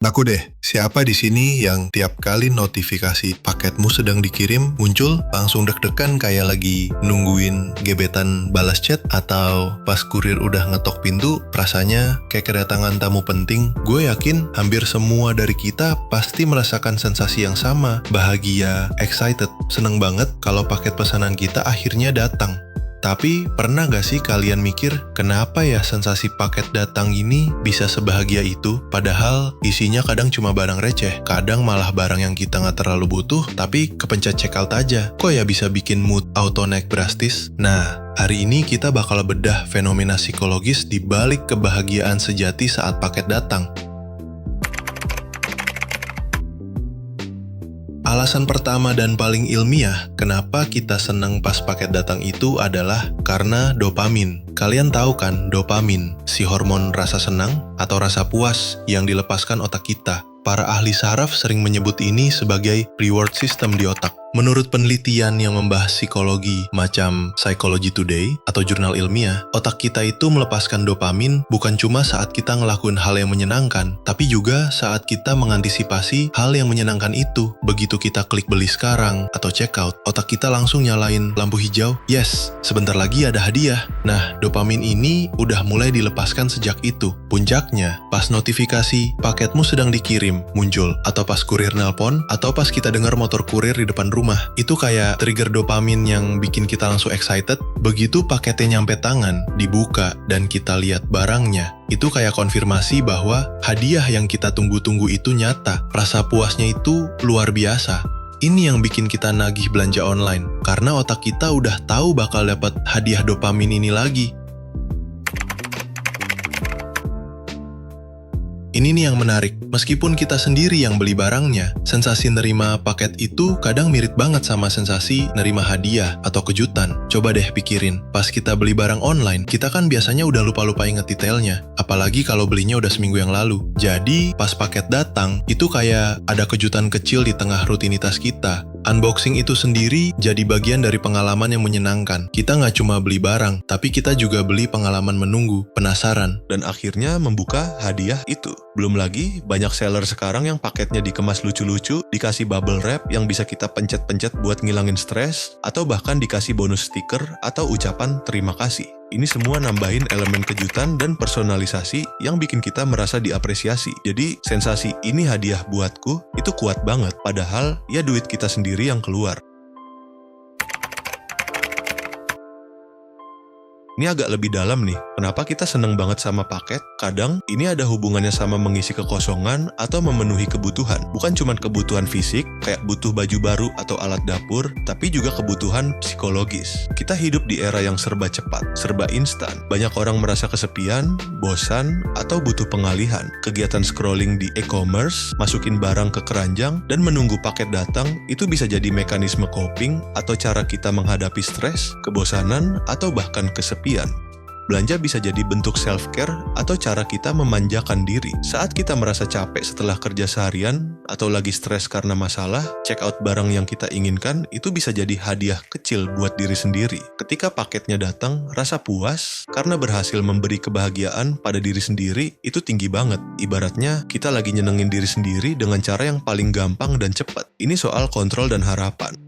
Naku deh, siapa di sini yang tiap kali notifikasi paketmu sedang dikirim muncul langsung deg-degan kayak lagi nungguin gebetan balas chat atau pas kurir udah ngetok pintu rasanya kayak kedatangan tamu penting? Gue yakin hampir semua dari kita pasti merasakan sensasi yang sama, bahagia, excited, seneng banget kalau paket pesanan kita akhirnya datang. Tapi pernah gak sih kalian mikir kenapa ya sensasi paket datang ini bisa sebahagia itu? Padahal isinya kadang cuma barang receh, kadang malah barang yang kita gak terlalu butuh tapi kepencet checkout aja. Kok ya bisa bikin mood auto naik drastis? Nah, hari ini kita bakal bedah fenomena psikologis di balik kebahagiaan sejati saat paket datang. Alasan pertama dan paling ilmiah kenapa kita senang pas paket datang itu adalah karena dopamin. Kalian tahu kan dopamin, si hormon rasa senang atau rasa puas yang dilepaskan otak kita. Para ahli saraf sering menyebut ini sebagai reward system di otak. Menurut penelitian yang membahas psikologi macam Psychology Today atau jurnal ilmiah, otak kita itu melepaskan dopamin bukan cuma saat kita ngelakuin hal yang menyenangkan, tapi juga saat kita mengantisipasi hal yang menyenangkan itu. Begitu kita klik beli sekarang atau checkout, otak kita langsung nyalain lampu hijau, yes, sebentar lagi ada hadiah. Nah, dopamin ini udah mulai dilepaskan sejak itu. Puncaknya, pas notifikasi paketmu sedang dikirim muncul, atau pas kurir nelpon, atau pas kita dengar motor kurir di depan rumah. Itu kayak trigger dopamin yang bikin kita langsung excited. Begitu paketnya nyampe tangan, dibuka, dan kita lihat barangnya, itu kayak konfirmasi bahwa hadiah yang kita tunggu-tunggu itu nyata. Rasa puasnya itu luar biasa. Ini yang bikin kita nagih belanja online, karena otak kita udah tahu bakal dapat hadiah dopamin ini lagi. Ini nih yang menarik, meskipun kita sendiri yang beli barangnya, sensasi nerima paket itu kadang mirip banget sama sensasi nerima hadiah atau kejutan. Coba deh pikirin, pas kita beli barang online, kita kan biasanya udah lupa-lupa inget detailnya, apalagi kalau belinya udah seminggu yang lalu. Jadi, pas paket datang, itu kayak ada kejutan kecil di tengah rutinitas kita. Unboxing itu sendiri jadi bagian dari pengalaman yang menyenangkan. Kita nggak cuma beli barang, tapi kita juga beli pengalaman menunggu, penasaran, dan akhirnya membuka hadiah itu. Belum lagi, banyak seller sekarang yang paketnya dikemas lucu-lucu, dikasih bubble wrap yang bisa kita pencet-pencet buat ngilangin stres, atau bahkan dikasih bonus stiker atau ucapan terima kasih. Ini semua nambahin elemen kejutan dan personalisasi yang bikin kita merasa diapresiasi. Jadi, sensasi ini hadiah buatku itu kuat banget, padahal ya duit kita sendiri yang keluar. Ini agak lebih dalam nih, kenapa kita seneng banget sama paket? Kadang, ini ada hubungannya sama mengisi kekosongan atau memenuhi kebutuhan. Bukan cuma kebutuhan fisik, kayak butuh baju baru atau alat dapur, tapi juga kebutuhan psikologis. Kita hidup di era yang serba cepat, serba instan. Banyak orang merasa kesepian, bosan, atau butuh pengalihan. Kegiatan scrolling di e-commerce, masukin barang ke keranjang, dan menunggu paket datang, itu bisa jadi mekanisme coping atau cara kita menghadapi stres, kebosanan, atau bahkan kesepian. Belanja bisa jadi bentuk self-care atau cara kita memanjakan diri. Saat kita merasa capek setelah kerja seharian atau lagi stres karena masalah, check out barang yang kita inginkan itu bisa jadi hadiah kecil buat diri sendiri. Ketika paketnya datang, rasa puas karena berhasil memberi kebahagiaan pada diri sendiri itu tinggi banget. Ibaratnya kita lagi nyenengin diri sendiri dengan cara yang paling gampang dan cepat. Ini soal kontrol dan harapan.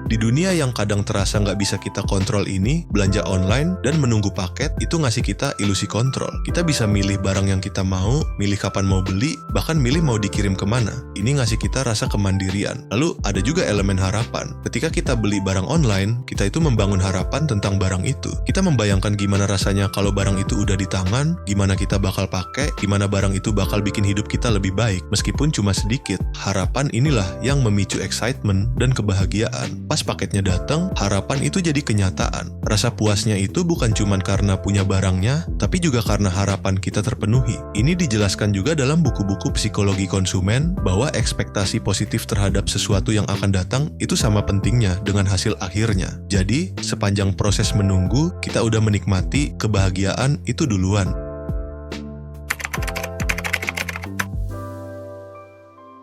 Di dunia yang kadang terasa nggak bisa kita kontrol ini, belanja online dan menunggu paket itu ngasih kita ilusi kontrol. Kita bisa milih barang yang kita mau, milih kapan mau beli, bahkan milih mau dikirim kemana. Ini ngasih kita rasa kemandirian. Lalu ada juga elemen harapan. Ketika kita beli barang online, kita itu membangun harapan tentang barang itu. Kita membayangkan gimana rasanya kalau barang itu udah di tangan, gimana kita bakal pakai, gimana barang itu bakal bikin hidup kita lebih baik. Meskipun cuma sedikit, harapan inilah yang memicu excitement dan kebahagiaan. Pas paketnya datang, harapan itu jadi kenyataan. Rasa puasnya itu bukan cuma karena punya barangnya, tapi juga karena harapan kita terpenuhi. Ini dijelaskan juga dalam buku-buku psikologi konsumen bahwa ekspektasi positif terhadap sesuatu yang akan datang itu sama pentingnya dengan hasil akhirnya. Jadi, sepanjang proses menunggu, kita udah menikmati kebahagiaan itu duluan.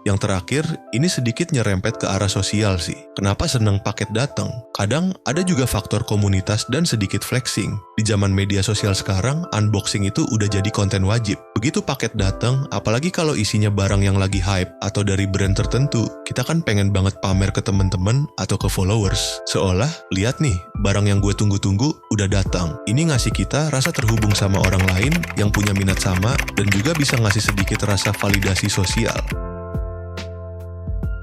Yang terakhir, ini sedikit nyerempet ke arah sosial sih. Kenapa seneng paket datang? Kadang ada juga faktor komunitas dan sedikit flexing. Di zaman media sosial sekarang, unboxing itu udah jadi konten wajib. Begitu paket datang, apalagi kalau isinya barang yang lagi hype atau dari brand tertentu, kita kan pengen banget pamer ke teman-teman atau ke followers. Seolah, lihat nih, barang yang gue tunggu-tunggu udah datang. Ini ngasih kita rasa terhubung sama orang lain yang punya minat sama dan juga bisa ngasih sedikit rasa validasi sosial.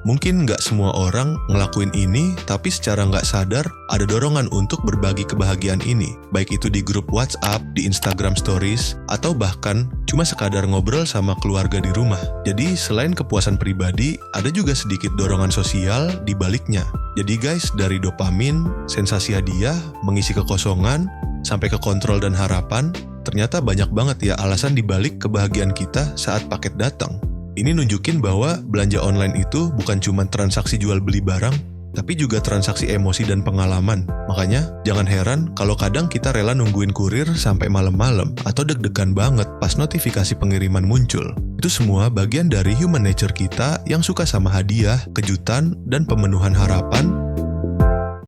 Mungkin nggak semua orang ngelakuin ini, tapi secara nggak sadar ada dorongan untuk berbagi kebahagiaan ini. Baik itu di grup WhatsApp, di Instagram Stories, atau bahkan cuma sekadar ngobrol sama keluarga di rumah. Jadi selain kepuasan pribadi, ada juga sedikit dorongan sosial di baliknya. Jadi guys, dari dopamin, sensasi hadiah, mengisi kekosongan, sampai ke kontrol dan harapan, ternyata banyak banget ya alasan dibalik kebahagiaan kita saat paket datang. Ini nunjukin bahwa belanja online itu bukan cuma transaksi jual beli barang, tapi juga transaksi emosi dan pengalaman. Makanya, jangan heran kalau kadang kita rela nungguin kurir sampai malam-malam atau deg-degan banget pas notifikasi pengiriman muncul. Itu semua bagian dari human nature kita yang suka sama hadiah, kejutan, dan pemenuhan harapan